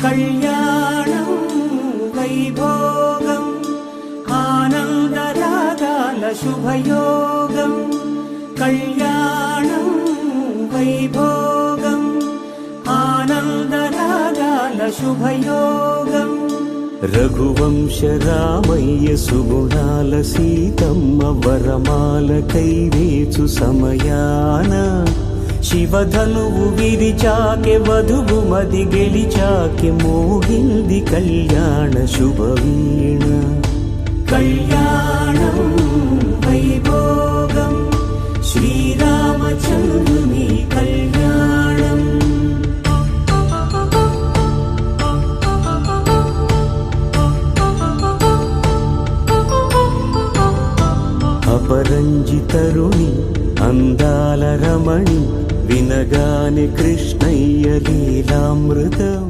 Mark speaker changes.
Speaker 1: కళ్యాణం వైభోగం ఆనందరాగాల శుభయోగం కళ్యాణం వైభోగం ఆనందరాగాల శుభయోగం రఘువంశ రామయ్య సుగుణాల సీతమ్మ వరమాల కైవేచు సమయాన శివధనువు విరిచాకె వధువు మది గెలిచాకె మోగింది కళ్యాణ శుభవీణ కళ్యాణం వైభోగం శ్రీరామచంద్రుని కళ్యాణం అపరంజితరుణి అందాల రమణి వినగానే కృష్ణయ్య లీలామృతం